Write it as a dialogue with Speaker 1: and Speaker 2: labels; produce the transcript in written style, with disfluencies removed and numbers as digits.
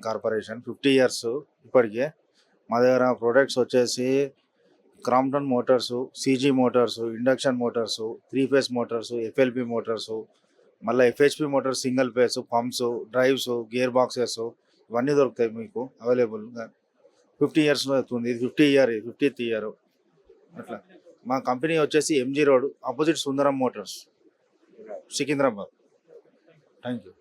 Speaker 1: Corporation 50 years ఇప్పటికే. మా దగ్గర ప్రొడక్ట్స్ వచ్చేసి Crompton motors, CG motors, induction motors, 3 phase motors, FLP motors, మళ్ళీ FHP motors, single phase, pumps, drives, gear boxes ఇవన్నీ దొరుకుతాయి మీకు అవైలబుల్గా. 50 ఇయర్స్లో అవుతుంది. ఇది 50th ఇయర్ అట్లా. మా కంపెనీ వచ్చేసి MG road opposite Sundaram Motors, Secunderabad. Thank you.